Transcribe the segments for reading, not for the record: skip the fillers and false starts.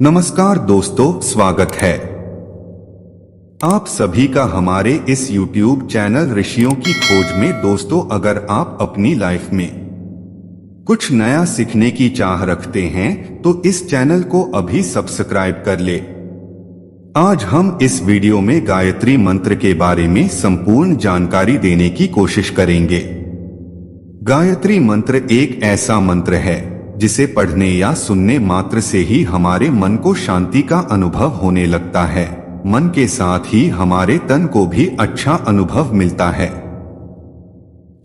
नमस्कार दोस्तों, स्वागत है आप सभी का हमारे इस YouTube चैनल ऋषियों की खोज में। दोस्तों, अगर आप अपनी लाइफ में कुछ नया सीखने की चाह रखते हैं तो इस चैनल को अभी सब्सक्राइब कर ले। आज हम इस वीडियो में गायत्री मंत्र के बारे में संपूर्ण जानकारी देने की कोशिश करेंगे। गायत्री मंत्र एक ऐसा मंत्र है जिसे पढ़ने या सुनने मात्र से ही हमारे मन को शांति का अनुभव होने लगता है। मन के साथ ही हमारे तन को भी अच्छा अनुभव मिलता है।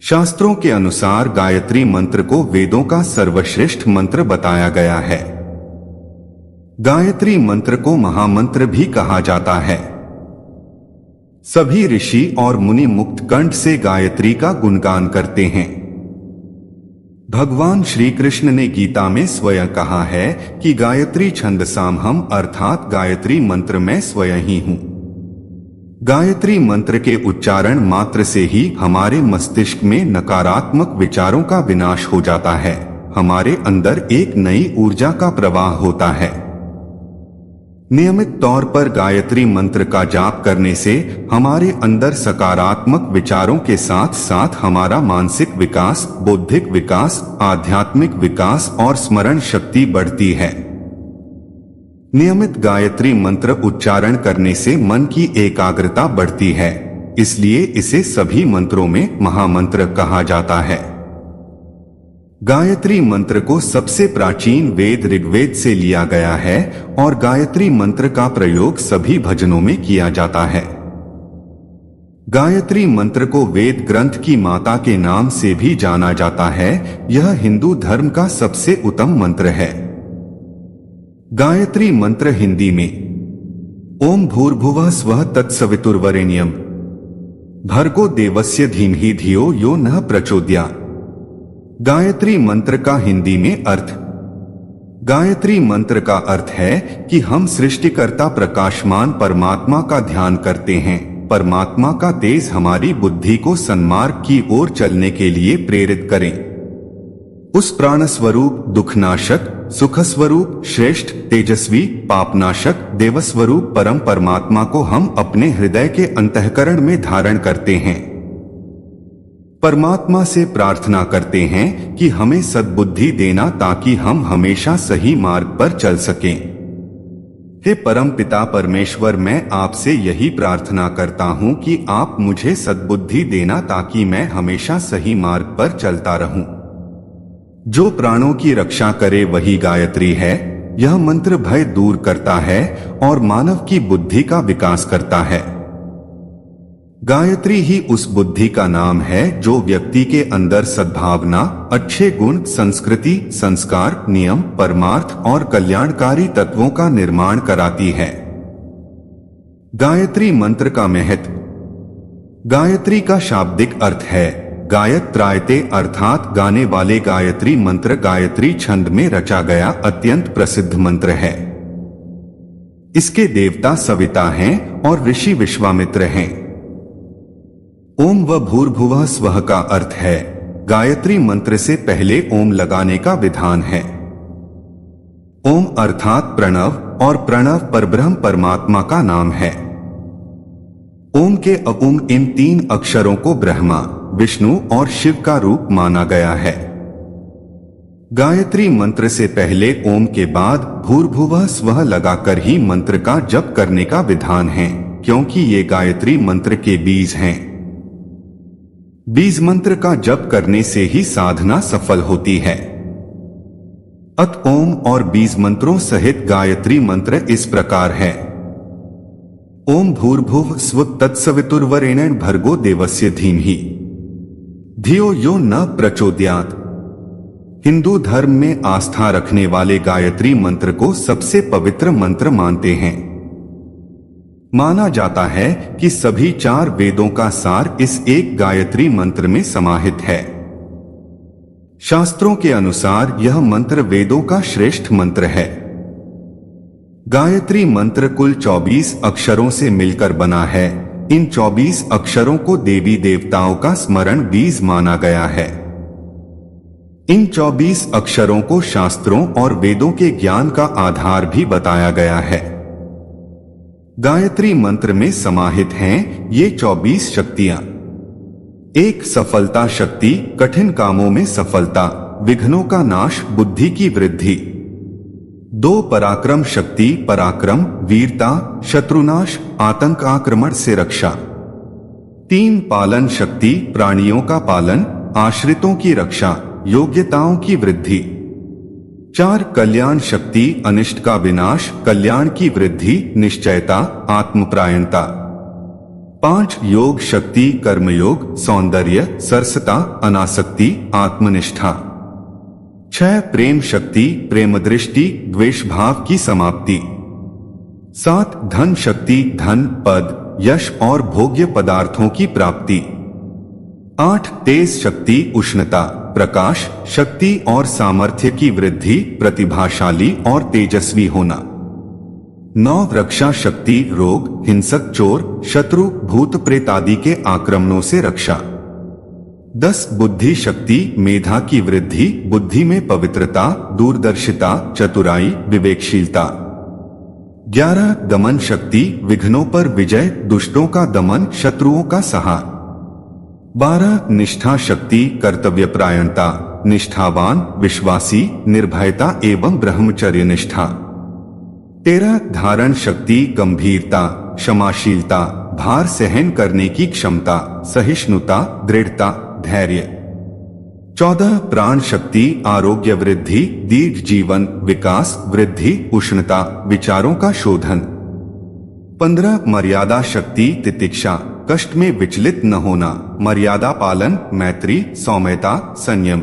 शास्त्रों के अनुसार गायत्री मंत्र को वेदों का सर्वश्रेष्ठ मंत्र बताया गया है। गायत्री मंत्र को महामंत्र भी कहा जाता है। सभी ऋषि और मुनि मुक्त कंठ से गायत्री का गुणगान करते हैं। भगवान श्री कृष्ण ने गीता में स्वयं कहा है कि गायत्री छंदसामहम, अर्थात गायत्री मंत्र में स्वयं ही हूं। गायत्री मंत्र के उच्चारण मात्र से ही हमारे मस्तिष्क में नकारात्मक विचारों का विनाश हो जाता है। हमारे अंदर एक नई ऊर्जा का प्रवाह होता है। नियमित तौर पर गायत्री मंत्र का जाप करने से हमारे अंदर सकारात्मक विचारों के साथ साथ हमारा मानसिक विकास, बौद्धिक विकास, आध्यात्मिक विकास और स्मरण शक्ति बढ़ती है। नियमित गायत्री मंत्र उच्चारण करने से मन की एकाग्रता बढ़ती है, इसलिए इसे सभी मंत्रों में महामंत्र कहा जाता है। गायत्री मंत्र को सबसे प्राचीन वेद ऋग्वेद से लिया गया है और गायत्री मंत्र का प्रयोग सभी भजनों में किया जाता है। गायत्री मंत्र को वेद ग्रंथ की माता के नाम से भी जाना जाता है। यह हिंदू धर्म का सबसे उत्तम मंत्र है। गायत्री मंत्र हिंदी में ओम भूर्भुवः स्वः तत्सवितुर्वरेण्यम भर्गो देवस्य धीमहि धियो यो नः प्रचोदयात्। गायत्री मंत्र का हिंदी में अर्थ। गायत्री मंत्र का अर्थ है कि हम सृष्टिकर्ता प्रकाशमान परमात्मा का ध्यान करते हैं। परमात्मा का तेज हमारी बुद्धि को सन्मार्ग की ओर चलने के लिए प्रेरित करें। उस प्राण स्वरूप, दुखनाशक, सुख स्वरूप, श्रेष्ठ, तेजस्वी, पापनाशक, देवस्वरूप परम परमात्मा को हम अपने हृदय के अंतःकरण में धारण करते हैं। परमात्मा से प्रार्थना करते हैं कि हमें सद्बुद्धि देना ताकि हम हमेशा सही मार्ग पर चल सकें। हे परम पिता परमेश्वर, मैं आपसे यही प्रार्थना करता हूं कि आप मुझे सद्बुद्धि देना ताकि मैं हमेशा सही मार्ग पर चलता रहूं। जो प्राणों की रक्षा करे वही गायत्री है। यह मंत्र भय दूर करता है और मानव की बुद्धि का विकास करता है। गायत्री ही उस बुद्धि का नाम है जो व्यक्ति के अंदर सद्भावना, अच्छे गुण, संस्कृति, संस्कार, नियम, परमार्थ और कल्याणकारी तत्वों का निर्माण कराती है। गायत्री मंत्र का महत्व। गायत्री का शाब्दिक अर्थ है गायत्रायते, अर्थात गाने वाले। गायत्री मंत्र गायत्री छंद में रचा गया अत्यंत प्रसिद्ध मंत्र है। इसके देवता सविता हैं और ऋषि विश्वामित्र हैं। ओम व भूर्भुवः स्वः का अर्थ है गायत्री मंत्र से पहले ओम लगाने का विधान है। ओम अर्थात प्रणव और प्रणव परब्रह्म परमात्मा का नाम है। ओम के अउम इन तीन अक्षरों को ब्रह्मा, विष्णु और शिव का रूप माना गया है। गायत्री मंत्र से पहले ओम के बाद भूर्भुवः स्वः लगाकर ही मंत्र का जप करने का विधान है, क्योंकि ये गायत्री मंत्र के बीज हैं। बीज मंत्र का जप करने से ही साधना सफल होती है। अत ओम और बीज मंत्रों सहित गायत्री मंत्र इस प्रकार है। ओम भूर्भुवः स्वः तत्सवितुर्वरेण्यं भर्गो देवस्य धीमहि धियो यो न प्रचोदयात्। हिंदू धर्म में आस्था रखने वाले गायत्री मंत्र को सबसे पवित्र मंत्र मानते हैं। माना जाता है कि सभी चार वेदों का सार इस एक गायत्री मंत्र में समाहित है। शास्त्रों के अनुसार यह मंत्र वेदों का श्रेष्ठ मंत्र है। गायत्री मंत्र कुल 24 अक्षरों से मिलकर बना है। इन 24 अक्षरों को देवी देवताओं का स्मरण बीज माना गया है। इन 24 अक्षरों को शास्त्रों और वेदों के ज्ञान का आधार भी बताया गया है। गायत्री मंत्र में समाहित हैं ये 24 शक्तियां। 1 सफलता शक्ति, कठिन कामों में सफलता, विघ्नों का नाश, बुद्धि की वृद्धि। 2 पराक्रम शक्ति, पराक्रम, वीरता, शत्रुनाश, आतंक आक्रमण से रक्षा। 3 पालन शक्ति, प्राणियों का पालन, आश्रितों की रक्षा, योग्यताओं की वृद्धि। 4 कल्याण शक्ति, अनिष्ट का विनाश, कल्याण की वृद्धि, निश्चयता, आत्मप्रायणता। 5 योग शक्ति, कर्मयोग, सौंदर्य, सरसता, अनासक्ति, आत्मनिष्ठा। 6 प्रेम शक्ति, प्रेम दृष्टि, द्वेष भाव की समाप्ति। 7 धन शक्ति, धन, पद, यश और भोग्य पदार्थों की प्राप्ति। 8 तेज शक्ति, उष्णता, प्रकाश, शक्ति और सामर्थ्य की वृद्धि, प्रतिभाशाली और तेजस्वी होना। 9 रक्षा शक्ति, रोग, हिंसक, चोर, शत्रु, भूत प्रेत आदि के आक्रमणों से रक्षा। 10 बुद्धि शक्ति, मेधा की वृद्धि, बुद्धि में पवित्रता, दूरदर्शिता, चतुराई, विवेकशीलता। 11 दमन शक्ति, विघ्नों पर विजय, दुष्टों का दमन, शत्रुओं का सहार। 12 निष्ठा शक्ति, कर्तव्यपरायणता, निष्ठावान, विश्वासी, निर्भयता एवं ब्रह्मचर्य निष्ठा। 13 धारण शक्ति, गंभीरता, क्षमाशीलता, भार सहन करने की क्षमता, सहिष्णुता, दृढ़ता, धैर्य। 14 प्राण शक्ति, आरोग्य वृद्धि, दीर्घ जीवन, विकास, वृद्धि, उष्णता, विचारों का शोधन। 15 मर्यादा शक्ति, तितिक्षा, कष्ट में विचलित न होना, मर्यादा पालन, मैत्री, सौम्यता, संयम।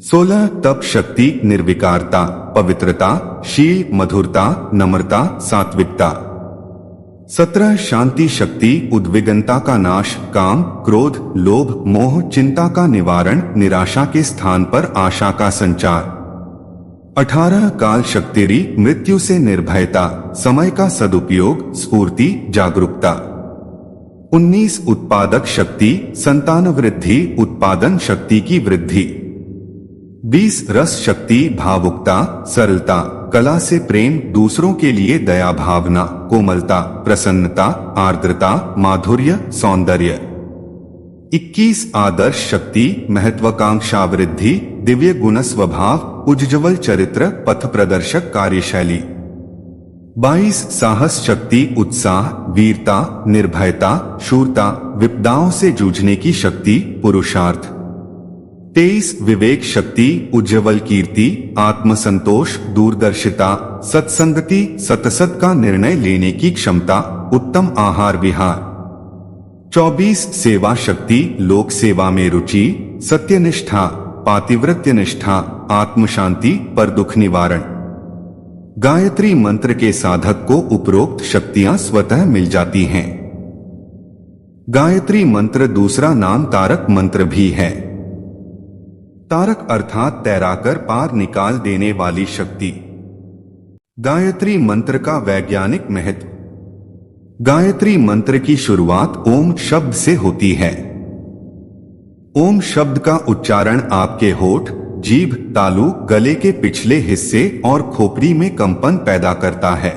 16 तप शक्ति, निर्विकारता, पवित्रता, शील, मधुरता, नम्रता, सात्विकता। 17 शांति शक्ति, उद्विग्नता का नाश, काम, क्रोध, लोभ, मोह, चिंता का निवारण, निराशा के स्थान पर आशा का संचार। 18 काल शक्तिरी, मृत्यु से निर्भयता, समय का सदुपयोग, स्फूर्ति, जागरूकता। 19 उत्पादक शक्ति, संतान वृद्धि, उत्पादन शक्ति की वृद्धि। 20 रस शक्ति, भावुकता, सरलता, कला से प्रेम, दूसरों के लिए दया भावना, कोमलता, प्रसन्नता, आर्द्रता, माधुर्य, सौंदर्य। 21 आदर्श शक्ति, महत्वाकांक्षा वृद्धि, दिव्य गुण स्वभाव, उज्ज्वल चरित्र, पथ प्रदर्शक कार्यशैली। 22 साहस शक्ति, उत्साह, वीरता, निर्भयता, शूरता, विपदाओं से जूझने की शक्ति, पुरुषार्थ। 23 विवेक शक्ति, उज्ज्वल कीर्ति, आत्मसंतोष, दूरदर्शिता, सत्संगति, सतसत का निर्णय लेने की क्षमता, उत्तम आहार विहार। 24 सेवा शक्ति, लोक सेवा में रुचि, सत्यनिष्ठा, पातिव्रत्य निष्ठा, आत्मशांति, पर दुख निवारण। गायत्री मंत्र के साधक को उपरोक्त शक्तियां स्वतः मिल जाती हैं। गायत्री मंत्र दूसरा नाम तारक मंत्र भी है। तारक अर्थात तैराकर पार निकाल देने वाली शक्ति। गायत्री मंत्र का वैज्ञानिक महत्व। गायत्री मंत्र की शुरुआत ओम शब्द से होती है। ओम शब्द का उच्चारण आपके होठ, जीभ, तालु, गले के पिछले हिस्से और खोपड़ी में कंपन पैदा करता है।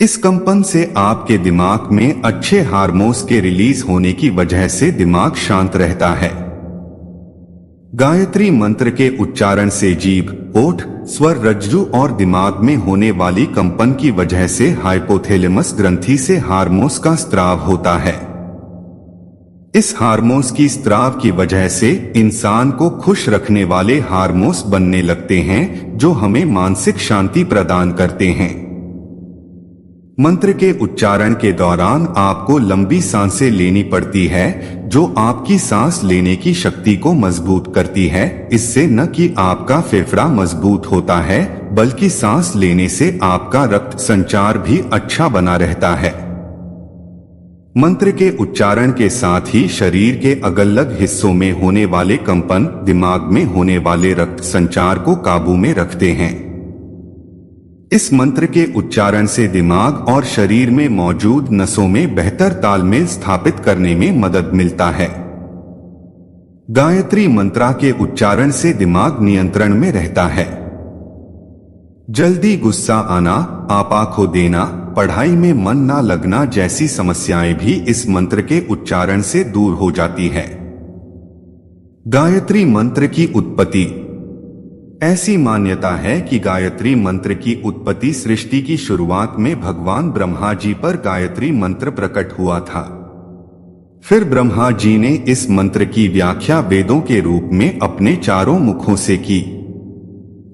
इस कंपन से आपके दिमाग में अच्छे हार्मोन्स के रिलीज होने की वजह से दिमाग शांत रहता है। गायत्री मंत्र के उच्चारण से जीभ, ओठ, स्वर रज्जु और दिमाग में होने वाली कंपन की वजह से हाइपोथैलेमस ग्रंथि से हार्मोन्स का स्त्राव होता है। इस हार्मोन्स की स्त्राव की वजह से इंसान को खुश रखने वाले हार्मोन्स बनने लगते हैं जो हमें मानसिक शांति प्रदान करते हैं। मंत्र के उच्चारण के दौरान आपको लंबी सांसें लेनी पड़ती है जो आपकी सांस लेने की शक्ति को मजबूत करती है। इससे न कि आपका फेफड़ा मजबूत होता है बल्कि सांस लेने से आपका रक्त संचार भी अच्छा बना रहता है। मंत्र के उच्चारण के साथ ही शरीर के अलग हिस्सों में होने वाले कंपन दिमाग में होने वाले रक्त संचार को काबू में रखते हैं। इस मंत्र के उच्चारण से दिमाग और शरीर में मौजूद नसों में बेहतर तालमेल स्थापित करने में मदद मिलता है। गायत्री मंत्रा के उच्चारण से दिमाग नियंत्रण में रहता है। जल्दी गुस्सा आना, आपा खो देना, पढ़ाई में मन ना लगना जैसी समस्याएं भी इस मंत्र के उच्चारण से दूर हो जाती है। गायत्री मंत्र की उत्पत्ति। ऐसी मान्यता है कि गायत्री मंत्र की उत्पत्ति सृष्टि की शुरुआत में भगवान ब्रह्मा जी पर गायत्री मंत्र प्रकट हुआ था। फिर ब्रह्मा जी ने इस मंत्र की व्याख्या वेदों के रूप में अपने चारों मुखों से की।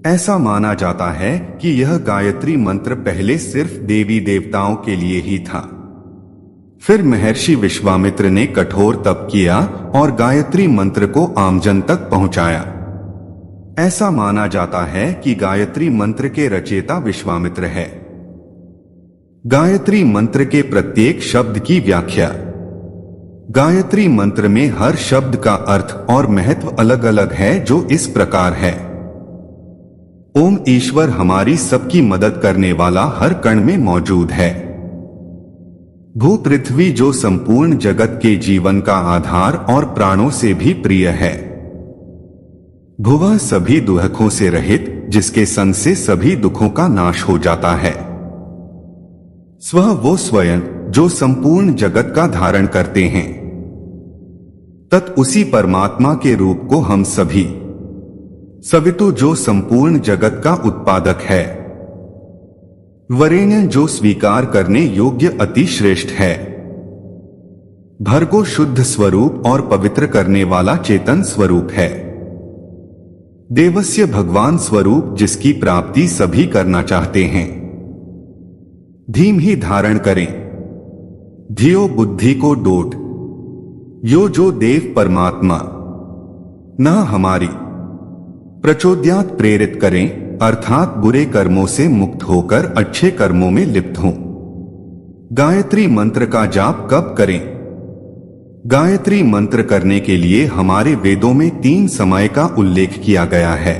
ऐसा माना जाता है कि यह गायत्री मंत्र पहले सिर्फ देवी देवताओं के लिए ही था। फिर महर्षि विश्वामित्र ने कठोर तप किया और गायत्री मंत्र को आमजन तक पहुंचाया। ऐसा माना जाता है कि गायत्री मंत्र के रचयिता विश्वामित्र है। गायत्री मंत्र के प्रत्येक शब्द की व्याख्या। गायत्री मंत्र में हर शब्द का अर्थ और महत्व अलग अलग है, जो इस प्रकार है। ओम ईश्वर हमारी सबकी मदद करने वाला हर कण में मौजूद है। भू पृथ्वी जो संपूर्ण जगत के जीवन का आधार और प्राणों से भी प्रिय है। भुवः सभी दुखों से रहित, जिसके सन से सभी दुखों का नाश हो जाता है। स्वः वो स्वयं जो संपूर्ण जगत का धारण करते हैं। तत् उसी परमात्मा के रूप को हम सभी। सवितु जो संपूर्ण जगत का उत्पादक है। वरेण्य जो स्वीकार करने योग्य अति श्रेष्ठ है। भर्गो शुद्ध स्वरूप और पवित्र करने वाला चेतन स्वरूप है। देवस्य भगवान स्वरूप जिसकी प्राप्ति सभी करना चाहते हैं। धीम ही धारण करें, धियो बुद्धि को डोट, यो जो देव परमात्मा न हमारी प्रचोद्यात प्रेरित करें, अर्थात बुरे कर्मों से मुक्त होकर अच्छे कर्मों में लिप्त हों। गायत्री मंत्र का जाप कब करें? गायत्री मंत्र करने के लिए हमारे वेदों में 3 समय का उल्लेख किया गया है,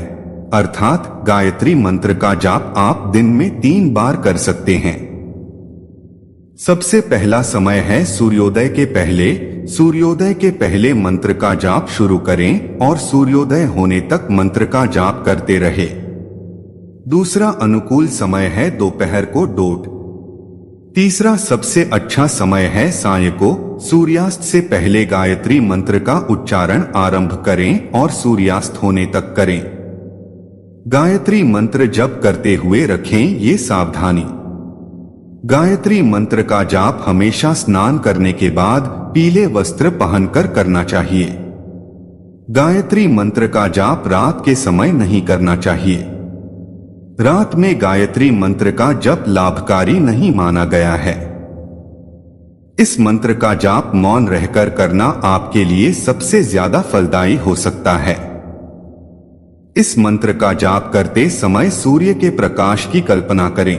अर्थात गायत्री मंत्र का जाप आप दिन में 3 बार कर सकते हैं। सबसे पहला समय है सूर्योदय के पहले। सूर्योदय के पहले मंत्र का जाप शुरू करें और सूर्योदय होने तक मंत्र का जाप करते रहे। दूसरा अनुकूल समय है दोपहर को डोट। तीसरा सबसे अच्छा समय है साय को। सूर्यास्त से पहले गायत्री मंत्र का उच्चारण आरंभ करें और सूर्यास्त होने तक करें। गायत्री मंत्र जप करते हुए रखें ये सावधानी। गायत्री मंत्र का जाप हमेशा स्नान करने के बाद पीले वस्त्र पहनकर करना चाहिए। गायत्री मंत्र का जाप रात के समय नहीं करना चाहिए। रात में गायत्री मंत्र का जप लाभकारी नहीं माना गया है। इस मंत्र का जाप मौन रहकर करना आपके लिए सबसे ज्यादा फलदायी हो सकता है। इस मंत्र का जाप करते समय सूर्य के प्रकाश की कल्पना करें।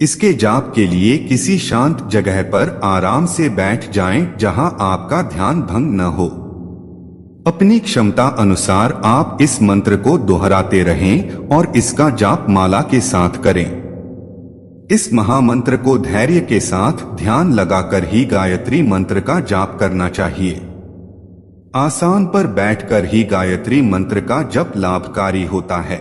इसके जाप के लिए किसी शांत जगह पर आराम से बैठ जाएं, जहां आपका ध्यान भंग न हो। अपनी क्षमता अनुसार आप इस मंत्र को दोहराते रहें और इसका जाप माला के साथ करें। इस महामंत्र को धैर्य के साथ ध्यान लगाकर ही गायत्री मंत्र का जाप करना चाहिए। आसन पर बैठकर ही गायत्री मंत्र का जप लाभकारी होता है।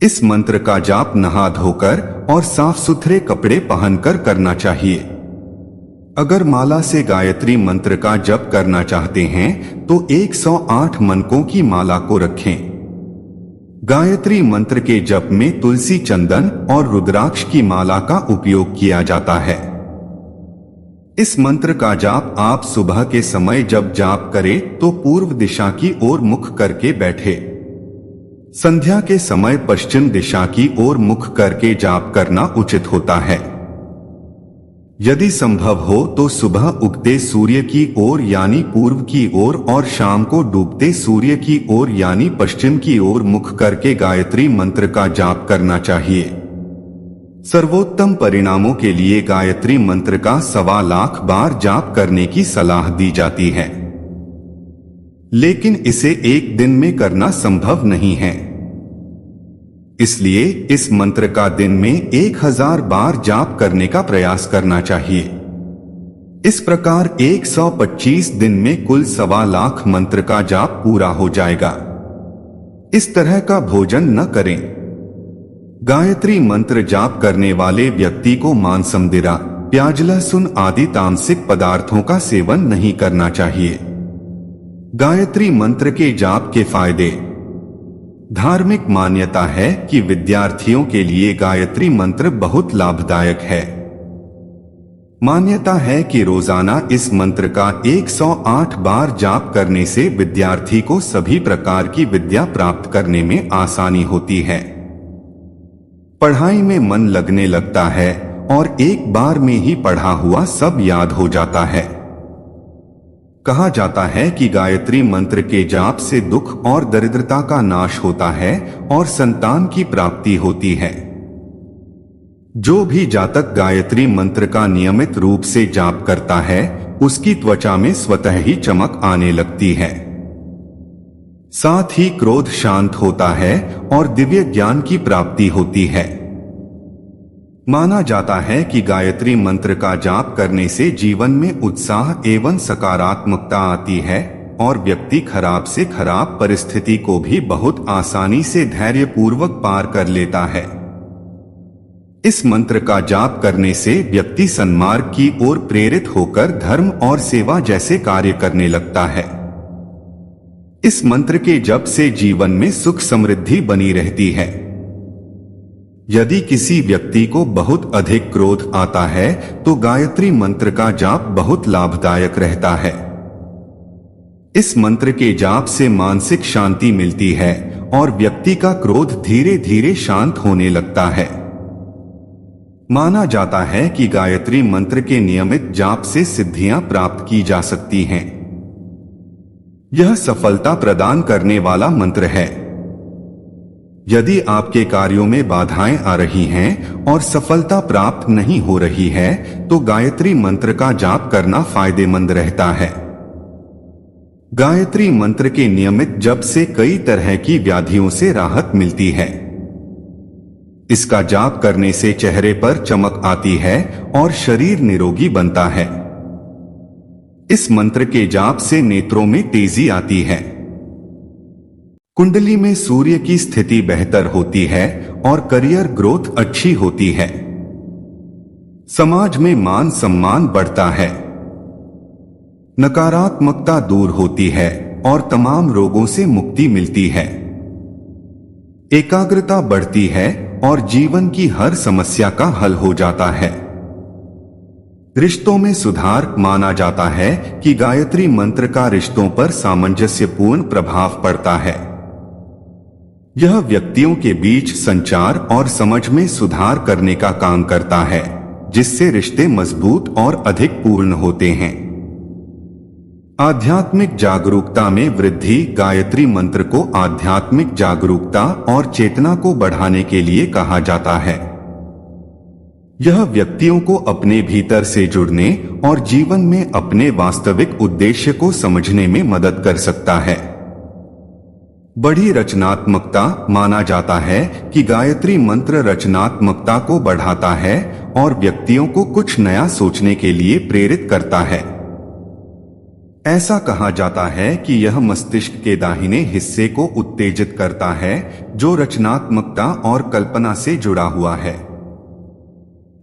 इस मंत्र का जाप नहा धोकर और साफ सुथरे कपड़े पहनकर करना चाहिए। अगर माला से गायत्री मंत्र का जप करना चाहते हैं तो 108 मनकों की माला को रखें। गायत्री मंत्र के जप में तुलसी, चंदन और रुद्राक्ष की माला का उपयोग किया जाता है। इस मंत्र का जाप आप सुबह के समय जब जाप करें तो पूर्व दिशा की ओर मुख करके बैठे। संध्या के समय पश्चिम दिशा की ओर मुख करके जाप करना उचित होता है। यदि संभव हो तो सुबह उगते सूर्य की ओर यानी पूर्व की ओर और शाम को डूबते सूर्य की ओर यानी पश्चिम की ओर मुख करके गायत्री मंत्र का जाप करना चाहिए। सर्वोत्तम परिणामों के लिए गायत्री मंत्र का 1.25 लाख बार जाप करने की सलाह दी जाती है, लेकिन इसे एक दिन में करना संभव नहीं है। इसलिए इस मंत्र का दिन में 1000 बार जाप करने का प्रयास करना चाहिए। इस प्रकार 125 दिन में कुल 1.25 लाख मंत्र का जाप पूरा हो जाएगा। इस तरह का भोजन न करें। गायत्री मंत्र जाप करने वाले व्यक्ति को मांस, मदिरा, प्याज, लहसुन आदि तामसिक पदार्थों का सेवन नहीं करना चाहिए। गायत्री मंत्र के जाप के फायदे। धार्मिक मान्यता है कि विद्यार्थियों के लिए गायत्री मंत्र बहुत लाभदायक है। मान्यता है कि रोजाना इस मंत्र का 108 बार जाप करने से विद्यार्थी को सभी प्रकार की विद्या प्राप्त करने में आसानी होती है। पढ़ाई में मन लगने लगता है और एक बार में ही पढ़ा हुआ सब याद हो जाता है। कहा जाता है कि गायत्री मंत्र के जाप से दुख और दरिद्रता का नाश होता है और संतान की प्राप्ति होती है। जो भी जातक गायत्री मंत्र का नियमित रूप से जाप करता है, उसकी त्वचा में स्वतः ही चमक आने लगती है। साथ ही क्रोध शांत होता है और दिव्य ज्ञान की प्राप्ति होती है। माना जाता है कि गायत्री मंत्र का जाप करने से जीवन में उत्साह एवं सकारात्मकता आती है और व्यक्ति खराब से खराब परिस्थिति को भी बहुत आसानी से धैर्यपूर्वक पार कर लेता है। इस मंत्र का जाप करने से व्यक्ति सन्मार्ग की ओर प्रेरित होकर धर्म और सेवा जैसे कार्य करने लगता है। इस मंत्र के जप से जीवन में सुख समृद्धि बनी रहती है। यदि किसी व्यक्ति को बहुत अधिक क्रोध आता है तो गायत्री मंत्र का जाप बहुत लाभदायक रहता है। इस मंत्र के जाप से मानसिक शांति मिलती है और व्यक्ति का क्रोध धीरे धीरे शांत होने लगता है। माना जाता है कि गायत्री मंत्र के नियमित जाप से सिद्धियां प्राप्त की जा सकती हैं। यह सफलता प्रदान करने वाला मंत्र है। यदि आपके कार्यों में बाधाएं आ रही हैं और सफलता प्राप्त नहीं हो रही है तो गायत्री मंत्र का जाप करना फायदेमंद रहता है। गायत्री मंत्र के नियमित जप से कई तरह की व्याधियों से राहत मिलती है। इसका जाप करने से चेहरे पर चमक आती है और शरीर निरोगी बनता है। इस मंत्र के जाप से नेत्रों में तेजी आती है। कुंडली में सूर्य की स्थिति बेहतर होती है और करियर ग्रोथ अच्छी होती है। समाज में मान सम्मान बढ़ता है। नकारात्मकता दूर होती है और तमाम रोगों से मुक्ति मिलती है। एकाग्रता बढ़ती है और जीवन की हर समस्या का हल हो जाता है। रिश्तों में सुधार। माना जाता है कि गायत्री मंत्र का रिश्तों पर सामंजस्यपूर्ण प्रभाव पड़ता है। यह व्यक्तियों के बीच संचार और समझ में सुधार करने का काम करता है, जिससे रिश्ते मजबूत और अधिक पूर्ण होते हैं। आध्यात्मिक जागरूकता में वृद्धि। गायत्री मंत्र को आध्यात्मिक जागरूकता और चेतना को बढ़ाने के लिए कहा जाता है। यह व्यक्तियों को अपने भीतर से जुड़ने और जीवन में अपने वास्तविक उद्देश्य को समझने में मदद कर सकता है। बड़ी रचनात्मकता। माना जाता है कि गायत्री मंत्र रचनात्मकता को बढ़ाता है और व्यक्तियों को कुछ नया सोचने के लिए प्रेरित करता है। ऐसा कहा जाता है कि यह मस्तिष्क के दाहिने हिस्से को उत्तेजित करता है, जो रचनात्मकता और कल्पना से जुड़ा हुआ है।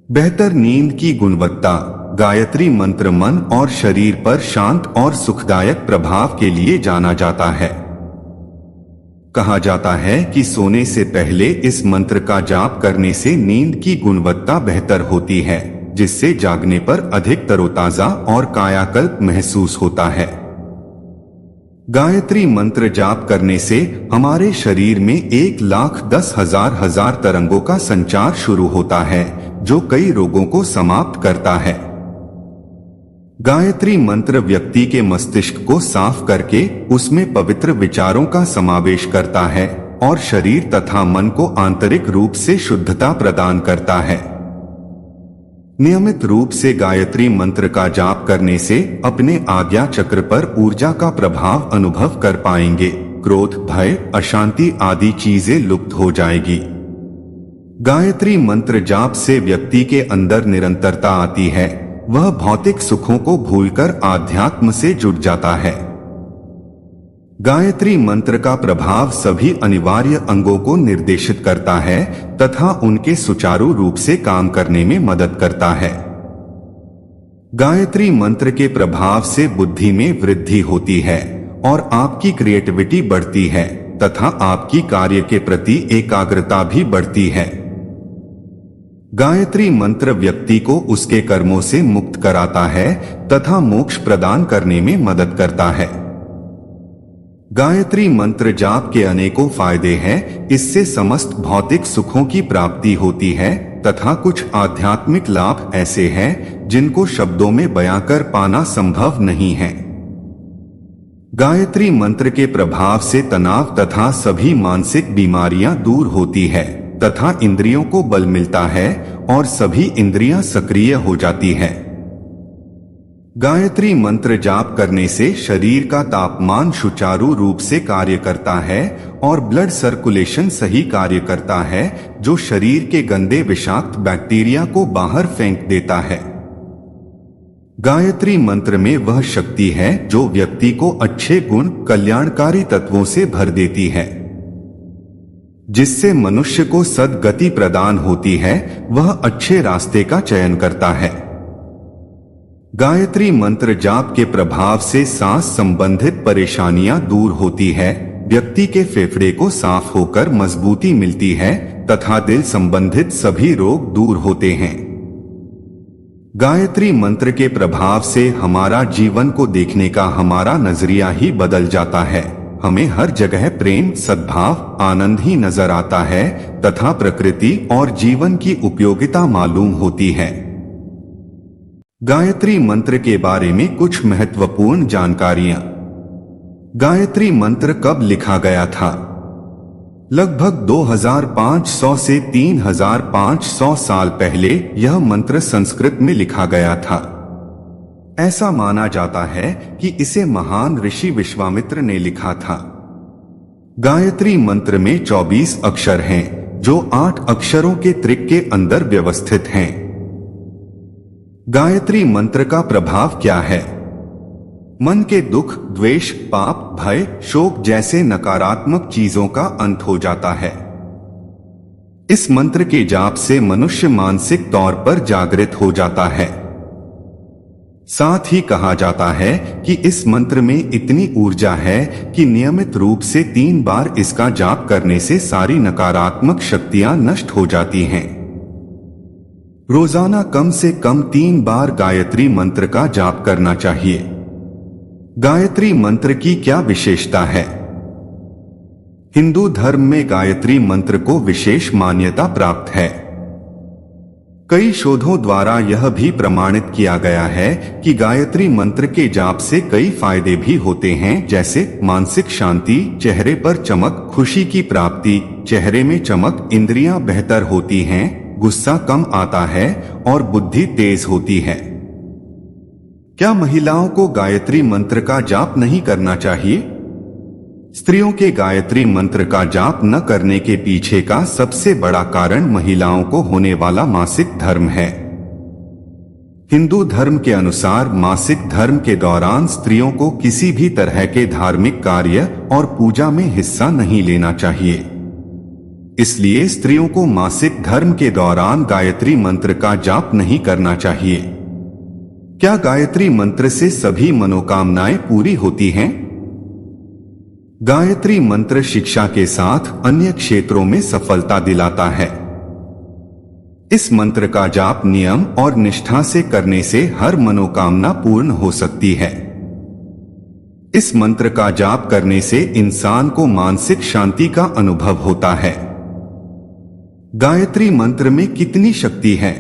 बेहतर नींद की गुणवत्ता। गायत्री मंत्र मन और शरीर पर शांत और सुखदायक प्रभाव के लिए जाना जाता है। कहा जाता है कि सोने से पहले इस मंत्र का जाप करने से नींद की गुणवत्ता बेहतर होती है, जिससे जागने पर अधिक तरोताजा और कायाकल्प महसूस होता है। गायत्री मंत्र जाप करने से हमारे शरीर में 1,10,000 तरंगों का संचार शुरू होता है, जो कई रोगों को समाप्त करता है। गायत्री मंत्र व्यक्ति के मस्तिष्क को साफ करके उसमें पवित्र विचारों का समावेश करता है और शरीर तथा मन को आंतरिक रूप से शुद्धता प्रदान करता है। नियमित रूप से गायत्री मंत्र का जाप करने से अपने आज्ञा चक्र पर ऊर्जा का प्रभाव अनुभव कर पाएंगे। क्रोध, भय, अशांति आदि चीजें लुप्त हो जाएगी। गायत्री मंत्र जाप से व्यक्ति के अंदर निरंतरता आती है, वह भौतिक सुखों को भूलकर आध्यात्म से जुड़ जाता है। गायत्री मंत्र का प्रभाव सभी अनिवार्य अंगों को निर्देशित करता है तथा उनके सुचारू रूप से काम करने में मदद करता है। गायत्री मंत्र के प्रभाव से बुद्धि में वृद्धि होती है और आपकी क्रिएटिविटी बढ़ती है तथा आपकी कार्य के प्रति एकाग्रता भी बढ़ती है। गायत्री मंत्र व्यक्ति को उसके कर्मों से मुक्त कराता है तथा मोक्ष प्रदान करने में मदद करता है। गायत्री मंत्र जाप के अनेकों फायदे हैं। इससे समस्त भौतिक सुखों की प्राप्ति होती है तथा कुछ आध्यात्मिक लाभ ऐसे हैं जिनको शब्दों में बयां कर पाना संभव नहीं है। गायत्री मंत्र के प्रभाव से तनाव तथा सभी मानसिक बीमारियां दूर होती है तथा इंद्रियों को बल मिलता है और सभी इंद्रियां सक्रिय हो जाती है। गायत्री मंत्र जाप करने से शरीर का तापमान सुचारू रूप से कार्य करता है और ब्लड सर्कुलेशन सही कार्य करता है, जो शरीर के गंदे विषाक्त बैक्टीरिया को बाहर फेंक देता है। गायत्री मंत्र में वह शक्ति है जो व्यक्ति को अच्छे गुण, कल्याणकारी तत्वों से भर देती है, जिससे मनुष्य को सद्गति प्रदान होती है, वह अच्छे रास्ते का चयन करता है। गायत्री मंत्र जाप के प्रभाव से सांस संबंधित परेशानियां दूर होती है, व्यक्ति के फेफड़े को साफ होकर मजबूती मिलती है तथा दिल संबंधित सभी रोग दूर होते हैं। गायत्री मंत्र के प्रभाव से हमारा जीवन को देखने का हमारा नजरिया ही बदल जाता है। हमें हर जगह प्रेम, सद्भाव, आनंद ही नजर आता है तथा प्रकृति और जीवन की उपयोगिता मालूम होती है। गायत्री मंत्र के बारे में कुछ महत्वपूर्ण जानकारियां। गायत्री मंत्र कब लिखा गया था? लगभग 2500 से 3500 साल पहले यह मंत्र संस्कृत में लिखा गया था। ऐसा माना जाता है कि इसे महान ऋषि विश्वामित्र ने लिखा था। गायत्री मंत्र में 24 अक्षर हैं, जो 8 अक्षरों के त्रिक के अंदर व्यवस्थित हैं। गायत्री मंत्र का प्रभाव क्या है? मन के दुख, द्वेष, पाप, भय, शोक जैसे नकारात्मक चीजों का अंत हो जाता है। इस मंत्र के जाप से मनुष्य मानसिक तौर पर जागृत हो जाता है। साथ ही कहा जाता है कि इस मंत्र में इतनी ऊर्जा है कि नियमित रूप से 3 बार इसका जाप करने से सारी नकारात्मक शक्तियां नष्ट हो जाती हैं। रोजाना कम से कम 3 बार गायत्री मंत्र का जाप करना चाहिए। गायत्री मंत्र की क्या विशेषता है? हिंदू धर्म में गायत्री मंत्र को विशेष मान्यता प्राप्त है। कई शोधों द्वारा यह भी प्रमाणित किया गया है कि गायत्री मंत्र के जाप से कई फायदे भी होते हैं, जैसे मानसिक शांति, चेहरे पर चमक, खुशी की प्राप्ति, चेहरे में चमक, इंद्रियां बेहतर होती हैं, गुस्सा कम आता है और बुद्धि तेज होती है। क्या महिलाओं को गायत्री मंत्र का जाप नहीं करना चाहिए? स्त्रियों के गायत्री मंत्र का जाप न करने के पीछे का सबसे बड़ा कारण महिलाओं को होने वाला मासिक धर्म है। हिंदू धर्म के अनुसार मासिक धर्म के दौरान स्त्रियों को किसी भी तरह के धार्मिक कार्य और पूजा में हिस्सा नहीं लेना चाहिए। इसलिए स्त्रियों को मासिक धर्म के दौरान गायत्री मंत्र का जाप नहीं करना चाहिए। क्या गायत्री मंत्र से सभी मनोकामनाएं पूरी होती हैं? गायत्री मंत्र शिक्षा के साथ अन्य क्षेत्रों में सफलता दिलाता है। इस मंत्र का जाप नियम और निष्ठा से करने से हर मनोकामना पूर्ण हो सकती है। इस मंत्र का जाप करने से इंसान को मानसिक शांति का अनुभव होता है। गायत्री मंत्र में कितनी शक्ति है?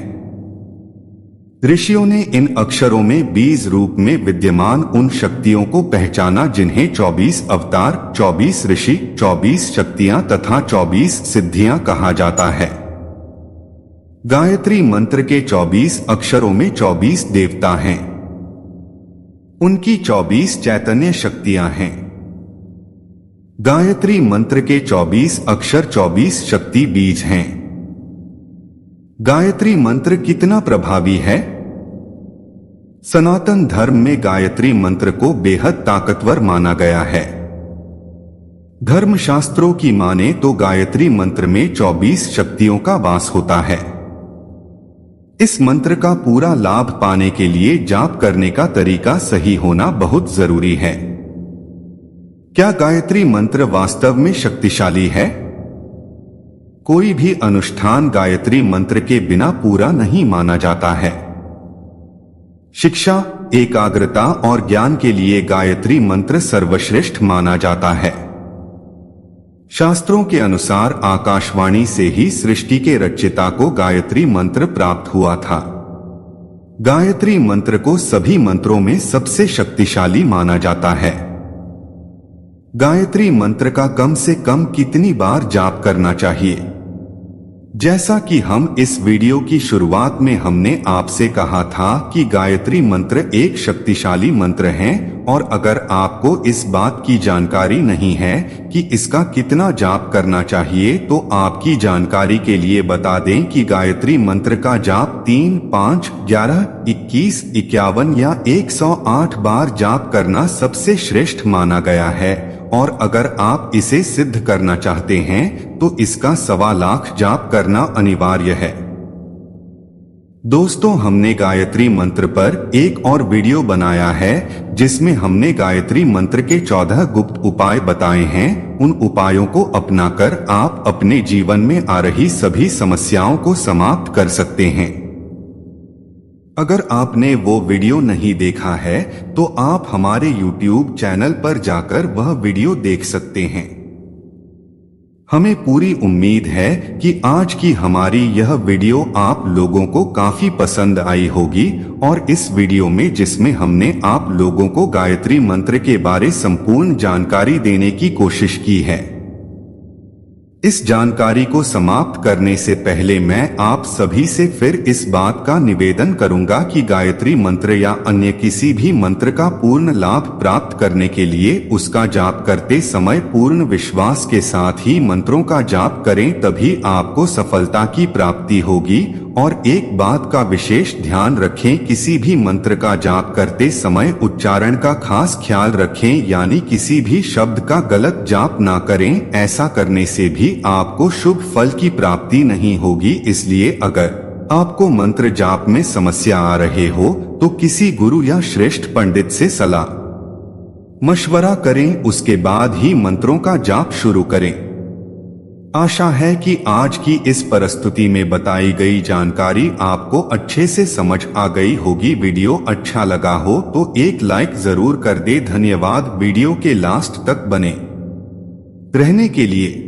ऋषियों ने इन अक्षरों में बीज रूप में विद्यमान उन शक्तियों को पहचाना जिन्हें 24 अवतार, 24 ऋषि, 24 शक्तियां तथा 24 सिद्धियां कहा जाता है। गायत्री मंत्र के 24 अक्षरों में 24 देवता हैं। उनकी 24 चैतन्य शक्तियां हैं। गायत्री मंत्र के 24 अक्षर 24 शक्ति बीज हैं। गायत्री मंत्र कितना प्रभावी है? सनातन धर्म में गायत्री मंत्र को बेहद ताकतवर माना गया है। धर्मशास्त्रों की माने तो गायत्री मंत्र में 24 शक्तियों का वास होता है। इस मंत्र का पूरा लाभ पाने के लिए जाप करने का तरीका सही होना बहुत जरूरी है। क्या गायत्री मंत्र वास्तव में शक्तिशाली है? कोई भी अनुष्ठान गायत्री मंत्र के बिना पूरा नहीं माना जाता है। शिक्षा, एकाग्रता और ज्ञान के लिए गायत्री मंत्र सर्वश्रेष्ठ माना जाता है। शास्त्रों के अनुसार आकाशवाणी से ही सृष्टि के रचयिता को गायत्री मंत्र प्राप्त हुआ था। गायत्री मंत्र को सभी मंत्रों में सबसे शक्तिशाली माना जाता है। गायत्री मंत्र का कम से कम कितनी बार जाप करना चाहिए? जैसा कि हम इस वीडियो की शुरुआत में हमने आपसे कहा था कि गायत्री मंत्र एक शक्तिशाली मंत्र है, और अगर आपको इस बात की जानकारी नहीं है कि इसका कितना जाप करना चाहिए, तो आपकी जानकारी के लिए बता दें कि गायत्री मंत्र का जाप 3, 5, 11, 21, 51 या 108 बार जाप करना सबसे श्रेष्ठ माना गया है, और अगर आप इसे सिद्ध करना चाहते हैं तो इसका 1.25 लाख जाप करना अनिवार्य है। दोस्तों, हमने गायत्री मंत्र पर एक और वीडियो बनाया है जिसमें हमने गायत्री मंत्र के 14 गुप्त उपाय बताए हैं। उन उपायों को अपनाकर आप अपने जीवन में आ रही सभी समस्याओं को समाप्त कर सकते हैं। अगर आपने वो वीडियो नहीं देखा है तो आप हमारे YouTube चैनल पर जाकर वह वीडियो देख सकते हैं। हमें पूरी उम्मीद है कि आज की हमारी यह वीडियो आप लोगों को काफी पसंद आई होगी, और इस वीडियो में जिसमें हमने आप लोगों को गायत्री मंत्र के बारे संपूर्ण जानकारी देने की कोशिश की है। इस जानकारी को समाप्त करने से पहले मैं आप सभी से फिर इस बात का निवेदन करूंगा कि गायत्री मंत्र या अन्य किसी भी मंत्र का पूर्ण लाभ प्राप्त करने के लिए उसका जाप करते समय पूर्ण विश्वास के साथ ही मंत्रों का जाप करें, तभी आपको सफलता की प्राप्ति होगी। और एक बात का विशेष ध्यान रखें, किसी भी मंत्र का जाप करते समय उच्चारण का खास ख्याल रखें, यानी किसी भी शब्द का गलत जाप ना करें। ऐसा करने से भी आपको शुभ फल की प्राप्ति नहीं होगी। इसलिए अगर आपको मंत्र जाप में समस्या आ रहे हो तो किसी गुरु या श्रेष्ठ पंडित से सलाह मशवरा करें, उसके बाद ही मंत्रों का जाप शुरू करें। आशा है कि आज की इस प्रस्तुति में बताई गई जानकारी आपको अच्छे से समझ आ गई होगी। वीडियो अच्छा लगा हो तो एक लाइक जरूर कर दे। धन्यवाद वीडियो के लास्ट तक बने रहने के लिए।